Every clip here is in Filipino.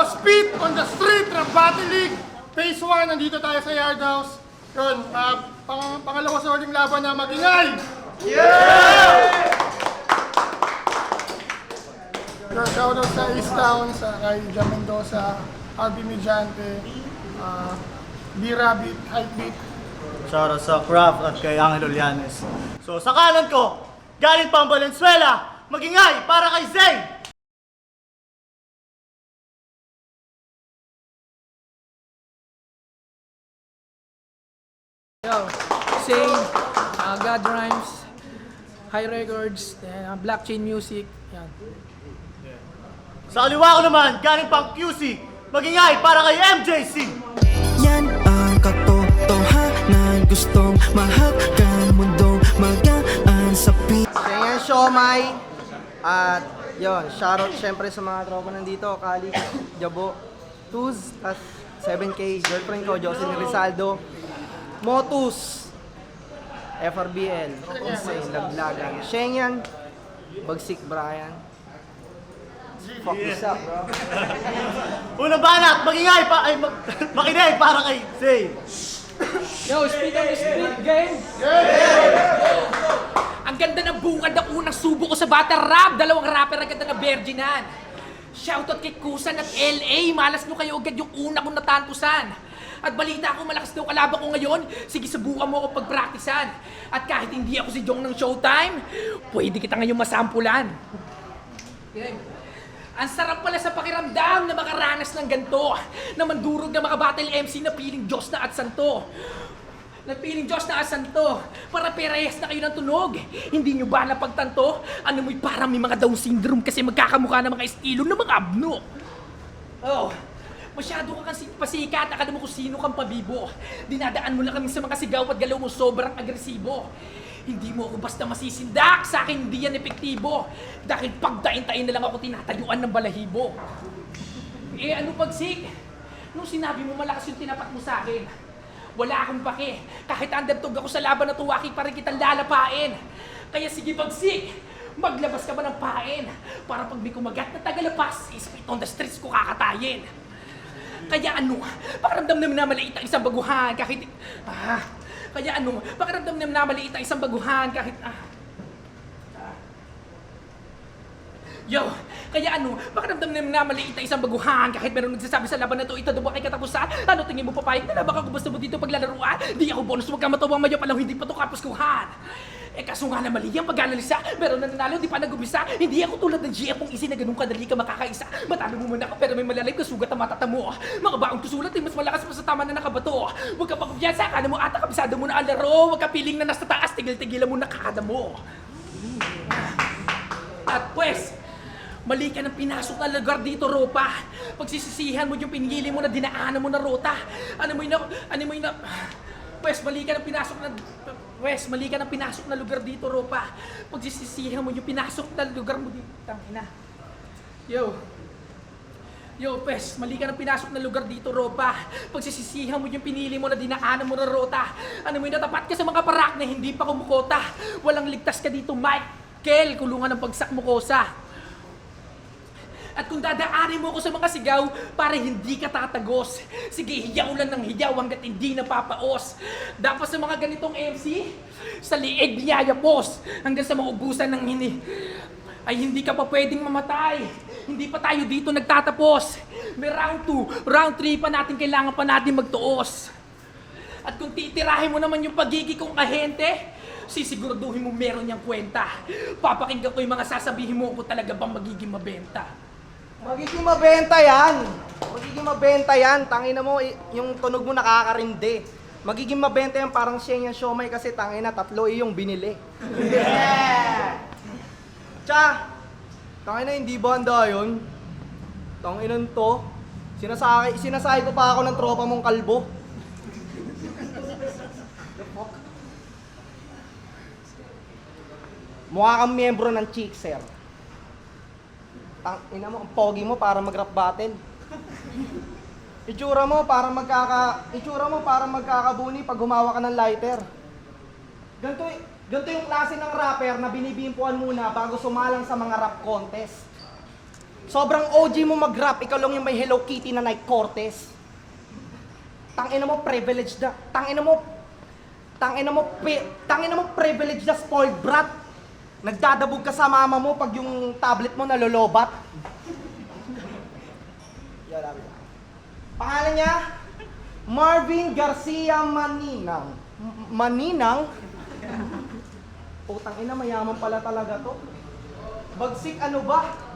Speed on the Street ng Battle League Phase 1, nandito tayo sa Yard House. Yun, pangalawa sa huling laban na Magingay! Yeah! Yun, shoutout sa East Town, sa kay Jam Mendoza, RB Mediante, B-Rabbit, Hypebeat. Shoutout sa Craft at kay Angel Olianes. So sa kanan ko, galing pang Valenzuela, Magingay para kay Zay! Yo, Sing, God Rhymes, High Records, Blockchain Music, yan. Sa kaliwa ko naman, galing pang QC, Magingay para kay MJC. Yan ang katotohanan, gustong mahagkan mundong magaan sa Kaya Siomay. At yon, shoutout syempre sa mga tropa nandito, Kali, Jabo, Tuz, at 7K, girlfriend ko, Jocelyn Rizaldo, Motus, FRBL, Insane, Laglagan, Shenyan, Bagsik Brian. Fuck this up, bro. Unang banat, Magingay Makinig para kay Zay. Yo, Speed on the Street, game! Ang ganda ng bungad ng unang subo ko sa battle rap. Dalawang rapper ang ganda ng virginan. Shoutout kay Kusan at LA. Malas nyo kayo agad yung una kong natantusan. At balita ko malakas daw kalaban ko ngayon. Sige, subukan mo ako pagpraktisan. At kahit hindi ako si Jong ng Showtime, pwede kita ngayon masampulan. Ang sarap pala sa pakiramdam na makaranas ng ganito. Na mandurog na makabattle MC na piling Diyos na at santo. Nagpiling Diyos na asanto, para perehas na kayo ng tunog. Hindi nyo ba napagtanto? Ano mo'y parang may mga Down syndrome kasi magkakamukha ng mga estilo ng mga abno. Oh, masyado ka kasi pasikat, akala mo kung sino kang pabibo. Dinadaan mo lang kami sa mga sigaw at galaw mo sobrang agresibo. Hindi mo ako basta masisindak, sa akin hindi yan epektibo. Dahil pagdain-tain na lang ako tinatayuan ng balahibo. Eh ano pagsik? Nung sinabi mo malakas yung tinapat mo sa akin, wala akong pake. Kahit underdog ako sa laban na tuwaki pa rin kitang lalapain. Kaya sige Bagsik, maglabas ka ba ng pain? Para pag may kumagat na tagalapas, Speed on the Streets ko kakatayin. Kaya ano, pakiramdam namin na maliit ang isang baguhan kahit... Kaya ano, pakiramdam namin na maliit ang isang baguhan kahit... Yo, kaya ano, pakiramdam namin na maliit ang isang baguhan kahit meron nagsasabi sa laban na to, ito daw ba kay katapusan? Ano tingin mo papayag na labang ako basta mo dito paglalaruan? Di ako bonus, huwag ka matawang mayo palang hindi pa to kapuskuhan. Eh kaso nga na mali ang pag-analisa, meron na nanalo, di pa nag-umisa. Hindi ako tulad ng GF kung isi na ganun kadali ka makakaisa. Matalo mo man ako pero may malalim ka sugat ang matata mo. Mga baong tusulat ay mas malakas pa sa tama na nakabato. Huwag ka pagkumpiyansa, kana mo ata kabisado mo na ang laro. Huwag ka piling na nasa taas, tigil-tigilan mo na kada mo. At pues, mali ka ng pinasok na lugar dito, Ropa. Pagsisisihan mo yung pinili mo na dinaanan mo na rota. Mali ka ng pinasok na lugar dito, Ropa. Pagsisisihan mo yung pinasok na lugar mo dito. Tangina. Mali ka ng pinasok na lugar dito, Ropa. Pagsisisihan mo yung pinili mo na dinaanan mo na rota. Natapat ka sa mga parak na hindi pa kumukota. Walang ligtas ka dito, Michael. Kulungan ng bagsak mo, Kosa. At kung dadaanin mo ako sa mga sigaw para hindi ka tatagos, sige, hiyaw lang ng hiyaw hanggat hindi napapaos. Dapat sa mga ganitong MC, sa liig niyayapos hanggang sa maubusan ng ay hindi ka pa pwedeng mamatay. Hindi pa tayo dito nagtatapos. May round 2, round 3 pa natin, kailangan pa natin magtuos. At kung titirahin mo naman yung pagiging kong ahente, sisiguraduhin mo meron niyang kwenta. Papakinggan ko yung mga sasabihin mo kung talaga bang magiging mabenta. Magiging mabenta yan. Magiging mabenta yan. Tangina mo, yung tunog mo nakakarindi. Magiging mabenta yan parang Shenyang siomay kasi tangina, 3 yung binili. Yeah! Tsa! Tangina, hindi ba handa yun? Tanginan to. Sinasakay ko pa ako ng tropa mong kalbo. Mukha kang miyembro ng Chickser. Ina mo, ang pogi mo para mag-rap battle. Itsura mo para magkakabuni pag humawa ka ng lighter. Ganito yung klase ng rapper na binibimpuan muna bago sumalang sa mga rap contest. Sobrang OG mo mag-rap, ikaw lang yung may Hello Kitty na Nike Cortez. Tangina mo privileged na, tangina mo privileged na spoiled brat. Nagdadabog ka sa mama mo pag yung tablet mo nalolobat. Pangalan niya, Marvin Garcia Maninang. Maninang? Putang ina, mayaman pala talaga to. Bagsik ano ba?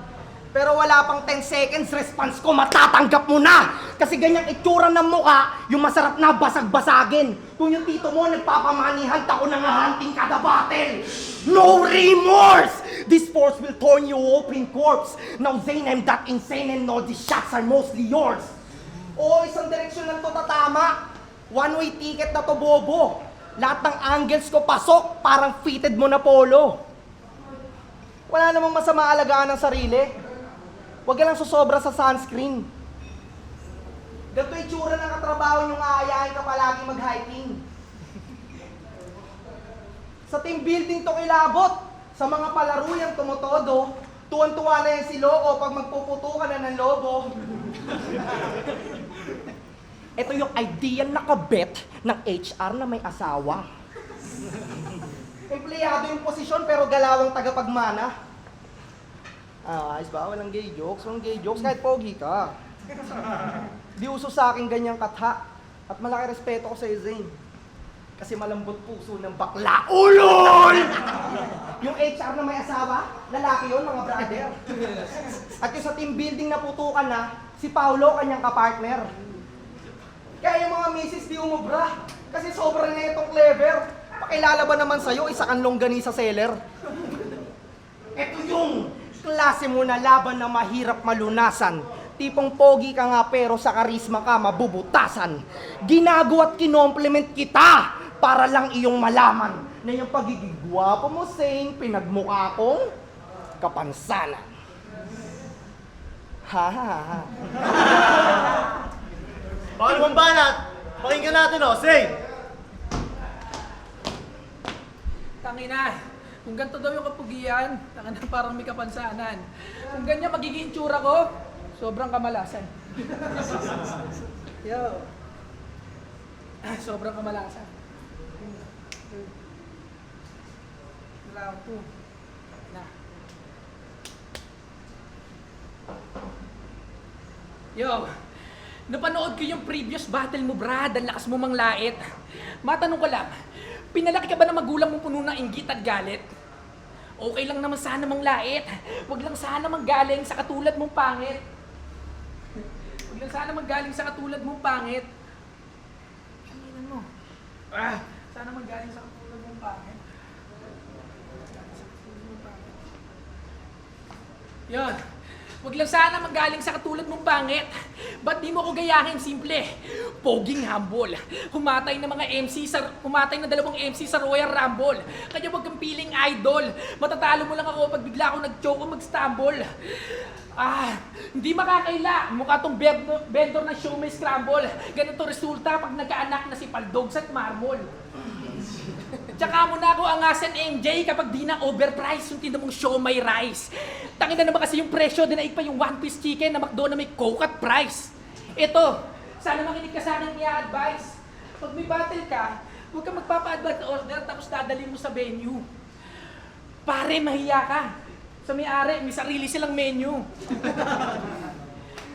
Pero wala pang 10 seconds, response ko, matatanggap mo na! Kasi ganyang itsura ng mukha, yung masarap na basag-basagin. Kung yung tito mo nagpapamanihan, tako na hunting kada battle. No remorse! This force will turn you open corpse. Now Zane, I'm that insane and all these shots are mostly yours. Oo, isang direksyon lang to tatama. One-way ticket na to, bobo. Lahat ng angles ko pasok, parang fitted mo na polo. Wala namang masama alagaan ng sarili. Huwag ka lang susobra sa sunscreen. Ganito itsura ng katrabaho niyong aayahin ka palagi mag-hiking. Sa team building to kilabot. Sa mga palaro yung tumutodo. Tuwan-tuwa na yan si Loco pag magpuputukan na ng lobo. Ito yung ideal na kabet ng HR na may asawa. Empleyado yung posisyon pero galawang tagapagmana. Ayos ba? Walang gay jokes. Walang gay jokes kahit pogi ka. Di uso sa akin ganyang katha. At malaki respeto ko sa Zane. Kasi malambot puso ng bakla. Ulol! Yung HR na may asawa, lalaki yun, mga brother. At yung sa team building na putukan na, si Paulo, kanyang kapartner. Kaya yung mga misis di umubra. Kasi sobrang na itong clever. Pakilala ba naman sa'yo, isa kang longganisa seller? Ito yung klase mo na laban na mahirap malunasan. Tipong pogi ka nga pero sa karisma ka mabubutasan. Ginago at kinomplement kita para lang iyong malaman na yung pagiging gwapo mo, Zane, pinagmukha kong kapansanan. Ha ha ha. Baka naman banat! Pakinggan natin Zane! Tangina, kung ganito daw yung kapugian, tangina parang may kapansanan. Kung ganyan magiging itsura ko, sobrang kamalasan. Yo. Sobrang kamalasan. Round 2. Na. Yo. Napanood ko yung previous battle mo, Brad. Ang lakas mo manglait. Matanong ko lang, pinalaki ka ba ng magulang mo puno ng inggit at galit? Okay lang naman sana manglait. Huwag lang sana manggaling sa katulad mong pangit. Huwag lang sana manggaling sa katulad mong pangit. Kanginan mo. Sana manggaling sa katulad mong pangit. Yun. Huwag lang sana manggaling sa katulad mong pangit. Ba't di mo ko gayahin? Simple. Poging humble. Humatay na dalawang MC sa Royal Rumble. Kaya wag kang piling idol. Matatalo mo lang ako pag bigla ako nag-choke o mag-stumble. Hindi makakaila. Mukha tong vendor ng Show May Scramble. Ganito resulta pag nagkaanak na si Paldogs at Marmol. Tsaka mo na ako angasan MJ kapag di na overpriced yung tinda mong Show May Rice. Tangin na naman kasi yung presyo, dinaig pa yung one piece chicken na McDo na may Coke at price. Ito, sana makinig ka sa akin i-advise. Pag may battle ka, huwag kang magpapa-advance order tapos dadalhin mo sa venue. Pare, mahiya ka. Sa may-ari, may sarili silang menu.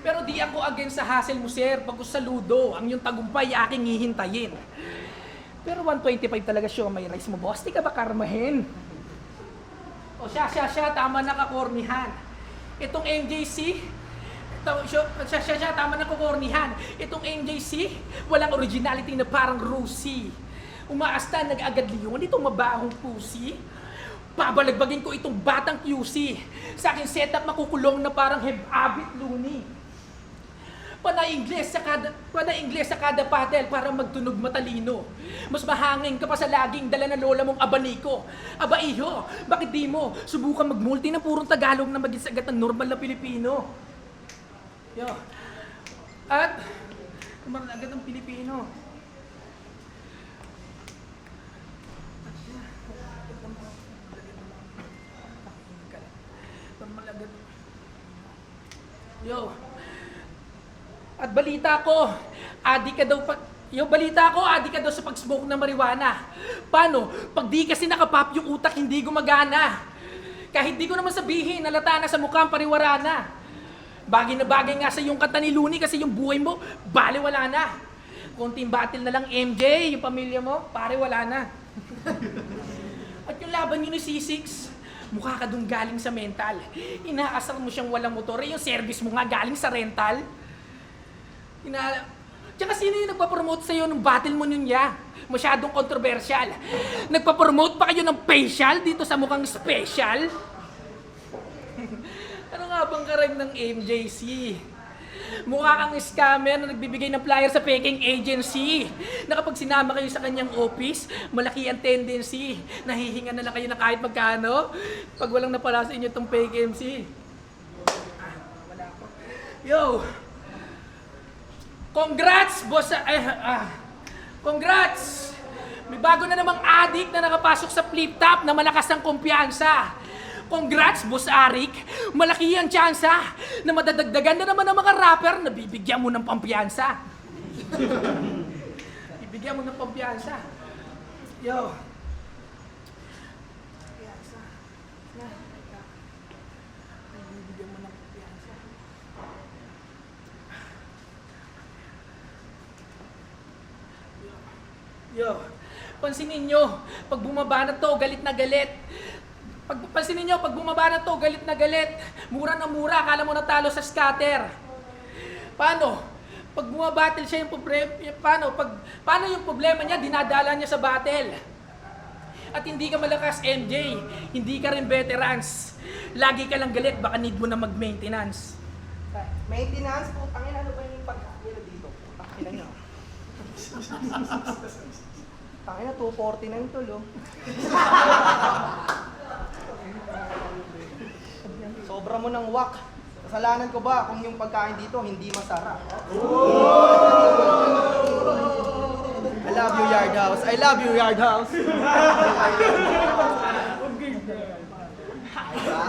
Pero di ako against sa hassle mo, sir. Pag saludo, ang yung tagumpay aking hihintayin. Pero 125 talaga siya may rice mo, boss. Di ka ba karmahin? O siya, tama na kakornihan. Itong MJC, tama na kakornihan. Itong MJC, walang originality na parang Rosie. Umaasta, nag-agad liyon, itong mabahong pusi. Babalagbagin ko itong batang QC. Sa akin setup makukulong na parang Abit Looney. Pana-Ingles sa kada paddle para magtunog matalino. Mas mahangin ka pa sa laging dala na lola mong abaniko. Aba iho, bakit di mo subukan magmulti ng purong Tagalog na maging sagat ng normal na Pilipino? Yo. At agad ng Pilipino. Yo. At balita ko, adik ka daw sa pag-smoke ng marijuana. Paano? Pag di kasi nakapap yung utak, hindi gumagana. Kahit di ko naman sabihin, nalata na sa mukha ang pariwara na. Bagay na bagay nga sa yung kanta ni Looney kasi yung buhay mo, bale wala na. Konting battle na lang MJ, yung pamilya mo, pare wala na. At yung laban nyo ni C6, mukha ka dun galing sa mental. Inaasar mo siyang walang motor, yung service mo nga galing sa rental. Tsaka sino yung nagpapromote sa'yo ng battle mo nun ya? Masyadong controversial. Nagpapromote pa kayo ng facial dito sa mukhang special? Ano nga bang karag ng MJC? Mukha kang scammer na nagbibigay ng flyer sa peking agency. Na kapag sinama kayo sa kanyang office, malaki ang tendency. Nahihinga na lang kayo na kahit magkano. Pag walang napala sa inyo itong fake MC. Wala ko. Yo! Congrats, boss! Congrats! May bago na namang addict na nakapasok sa flip top na malakas ng kumpiyansa. Congrats, Boss Arik! Malaki ang tsansa na madadagdagan na naman ng mga rapper na bibigyan mo ng pampiyansa. Bibigyan mo ng pampiyansa. Yo! Bibigyan mo ng pampiyansa. Yo! Pansinin nyo, pag bumaba na to, galit na galit. Pansinin nyo, pag bumaba na to, galit na galit. Mura na mura, akala mo natalo sa scatter. Paano? Pag bumabattle siya yung problema, paano yung problema niya, dinadala niya sa battle. At hindi ka malakas, MJ. Hindi ka rin veterans. Lagi ka lang galit, baka need mo na mag-maintenance. Maintenance po, ano ba yung pagkakila dito? Pagkakila nyo. Tangina, 249 to, lo. Sobra mo ng wak. Kasalanan ko ba kung yung pagkain dito hindi masarap? I love you, Yard House. I love you, Yard House. Diba?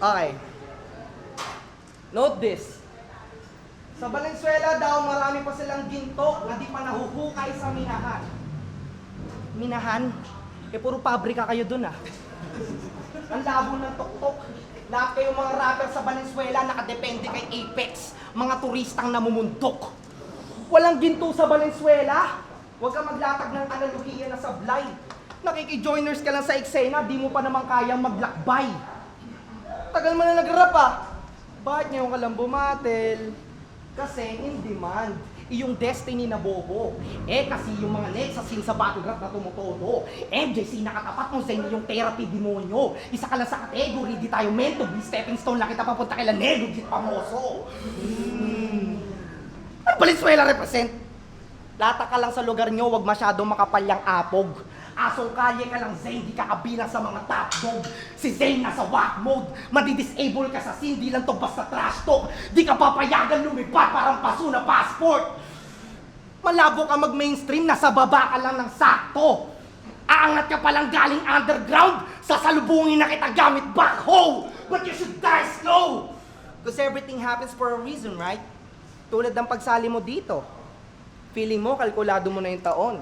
Okay. Note this. Sa Valenzuela daw, marami pa silang ginto na di pa nahuhukay sa minahan. Minahan? Eh, puro pabrika kayo dun ah. Ang labo ng tuktok. Lahat kayong mga rapper sa Valenzuela nakadepende kay Apex. Mga turistang namumundok. Walang ginto sa Valenzuela. Huwag ka maglatag ng analogiya na sablay. Nakikijoiners ka lang sa eksena, di mo pa naman kayang maglakbay. Tagal mo na nag-rap ah. Bakit ngayon ka lang bumatel? Kasi in demand, iyong destiny na bobo. Eh kasi yung mga nexasin sa battle rap na tumutodo. MJC nakatapat mo sa inyong therapy demonyo. Isa ka lang sa category, di tayo meant to be stepping stone lang kita papunta kay Lanego, Git Pamoso. Ano Valenzuela represent? Lata ka lang sa lugar nyo, wag masyadong makapalyang apog. Asong kalye ka lang, Zane, di ka kabilang sa mga top dog. Si Zane nasa whack mode, madidisable ka sa scene, di lang to basta trash talk. Di ka papayagan lumipat parang paso na passport. Malabo ka mag-mainstream, nasa baba ka lang ng sakto. Aangat ka palang galing underground, sasalubungin na kita gamit backhoe. But you should die slow. Cause everything happens for a reason, right? Tulad ng pagsali mo dito. Feeling mo, kalkulado mo na yung taon.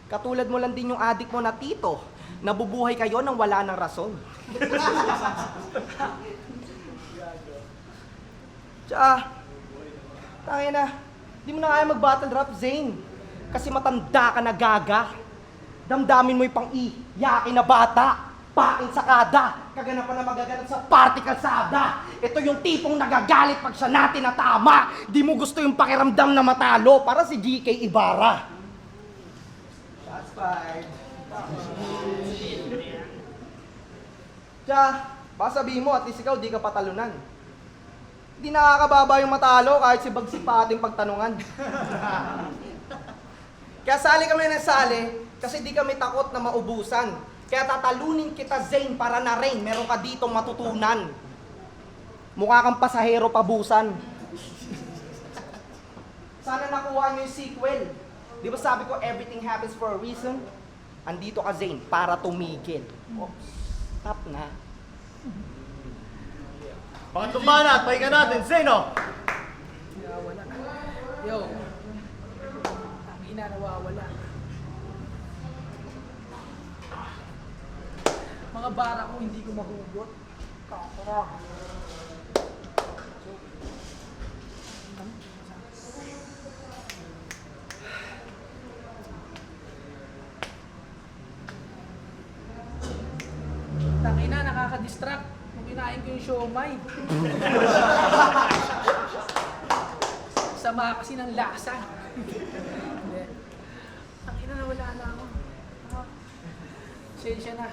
Katulad mo lang din yung adik mo na tito. Nabubuhay kayo nang wala ng rason. Tsaka, Tangina, di mo na kaya mag-battle rap, Zane. Kasi matanda ka na, gaga. Damdamin mo yung pang-iyakin na bata. Paking sakada. Kaganapan na magaganap sa party kalsada. Ito yung tipong nagagalit pag siya natin na tama. Di mo gusto yung pakiramdam na matalo para si GK Ibarra. Shots fired. Tiya, baka sabihin mo at least ikaw di ka patalunan. Hindi nakakababa yung matalo kahit si Bagsi pa ating pagtanungan. Kaya sali kami ng sali kasi di kami takot na maubusan. Kaya tatalunin kita, Zane, para na rin meron ka ditong matutunan. Mukha kang pasahero pabusan. Sana nakuha niyo yung sequel. Di ba sabi ko, everything happens for a reason? Andito ka, Zane, para tumigil. Oops, stop na. Pangatumba na at pahinga natin, Zeno! Nawawala. Yo. Ang ina nawawala. Mga bara ko hindi ko mahugot. Kakara. Tangina, nakaka-distract. Kung kinain ko yung siomay. Sama kasi ng lasa. Hindi. Tangina, nawala na ako. Sensya na.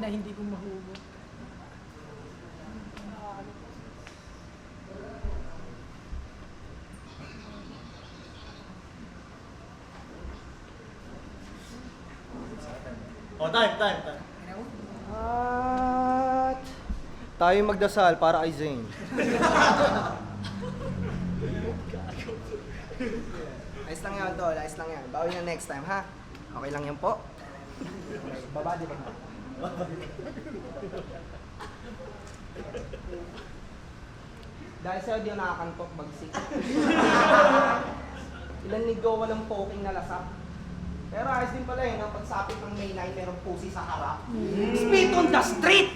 Na hindi ko mahugot. Oh, time. At tayo magdasal para kay Zane. Ayos lang yan, tol. Ayos lang yan. Bawi na next time, ha? Okay lang yan po. Baba, di ba? Dahil sa'yo, di ako nakakantok bagsik. Ilan linggo walang poking na lasap. Pero ayos din pala no? Pagsapit ng May 9, merong pusi sa harap. Spit on the street!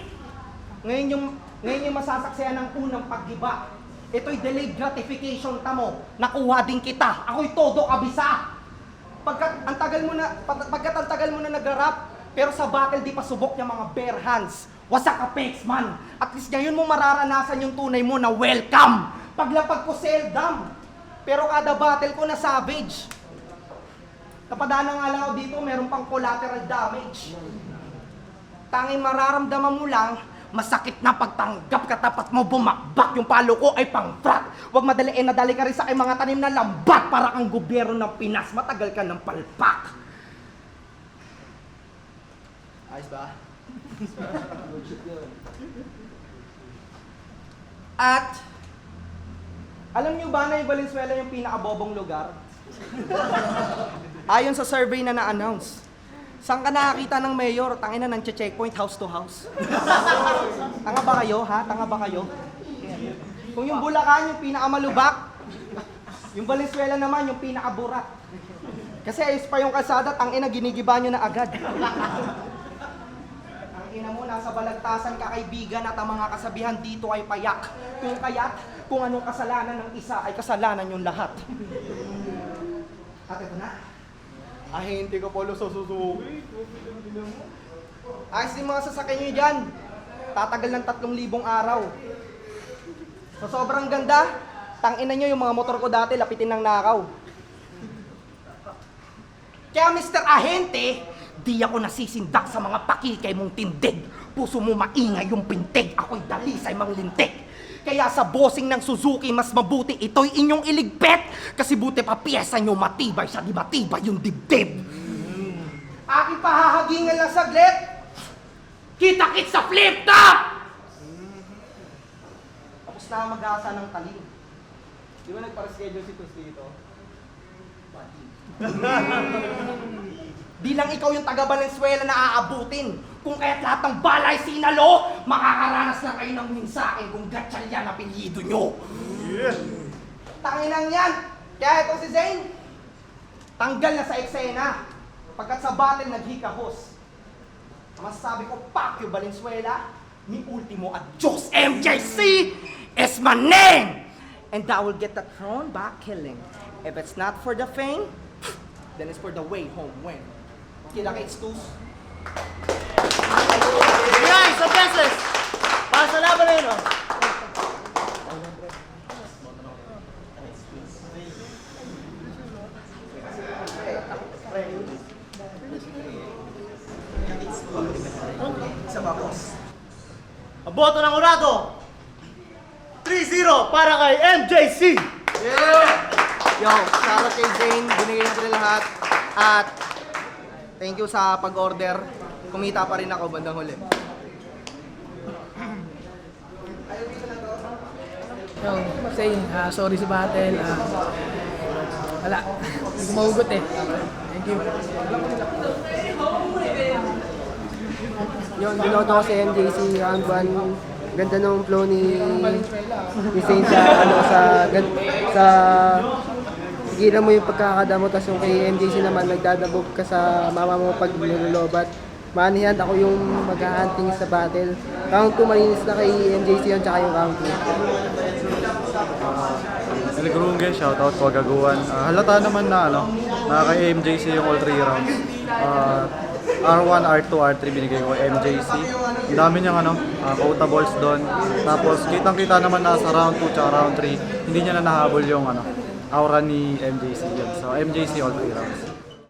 Ngayon yung masasaksihan ng unang paggiba. Ito'y delayed gratification tamo. Nakuha din kita. Ako'y todo kabisa. Pagkat ang tagal mo na nag-rap, pero sa battle di pa subok yung mga bare hands. Wasak ka, Pex, man. At least ngayon mo mararanasan yung tunay mo na welcome. Paglapag ko seldom. Pero kada battle ko na savage. Napadaan nga lang ako dito, meron pang collateral damage. Tanging mararamdaman mo lang, masakit na pagtanggap ka tapat mo bumakbak. Yung palo ko ay pang frat. Huwag madaliin, nadali ka rin sa aking mga tanim na lambat para kang gobyerno ng Pinas. Matagal ka ng palpak. Ayos ba? At, alam niyo ba na yung Valenzuela yung pinakabobong lugar? Ayon sa survey na na-announce. Saan ka nakakita ng mayor? Tangina ng checkpoint house to house. Tanga ba kayo, ha? Tanga ba kayo? Kung yung Bulacan yung pinakamalubak, yung Valenzuela naman yung pinakaburat. Kasi ayos pa yung kalsada, tangina ginigiba nyo na agad. Tangina mo, nasa balagtasan ka kaibigan at ang mga kasabihan dito ay payak. Kung kaya't, kung anong kasalanan ng isa ay kasalanan yung lahat. At ito na. Ay, hindi ko polo sa Suzuki. Ayos din mga sasakyan nyo dyan. Tatagal ng 3,000 araw. So sobrang ganda, tangina nyo yung mga motor ko dati, lapitin ng nakaw. Kaya Mr. Ahente, di ako nasisindak sa mga pakikay mong tindig. Puso mo maingay yung pintig, ako'y dalisay mang lintik. Kaya sa bossing ng Suzuki, mas mabuti ito'y inyong iligpit. Kasi buti pa piyesa nyo matibay sa di matibay yung dibdib. Aking pahahagingan lang saglit. Kita-kit sa flip-top! Tapos na mag-asa ng talim. Di ba nagpa-reschedule si Tus dito? Di lang ikaw yung taga Valenzuela na aabutin. Kung kaya't lahat ng balay sinalo, makakaranas na kayo ng minsakin kung Gatchalian na apelyido nyo. Yeah. Tanginang yan! Kaya ito si Zane, tanggal na sa eksena. Pagkat sa battle naghikahos. Masasabi ko, Pacquiao Valenzuela, mi ultimo at Diyos MJC is my name! And I will get the throne back killing. If it's not for the fame, then it's for the way home win. Kila kay Stus. Guys, sa beses! Para sa laban na yun, oh. Isa ba, boss? Ang boto ng Urado, 3-0 para kay MJC! Yo, shoutout kay Zane, binigay natin lahat. At thank you sa pag-order. Kumita pa rin ako bandang huli. Yo, say, sorry sa battle. Wala, hindi ko mahugot eh. Thank you. Yun, binoto ko si MJC round 1. Ganda nung flow ni Saint sa sigilan mo yung pagkakadamo, tapos yung kay MJC naman nagdadabog ka sa mama mo pag nilolobat. Manihan ako yung mag-hunting sa battle. Round 2 malinis na kay MJC yun, tsaka yung round 2. El Grunge, shoutout ko Agaguan. Halata naman na na kay MJC yung all 3 rounds. R1, R2, R3 binigay ko kay MJC. Ang dami niyang quotables doon. Tapos kitang-kita naman na sa round 2 at round 3, hindi niya na nahabol yung aura ni MJC yun. So MJC all 3 rounds.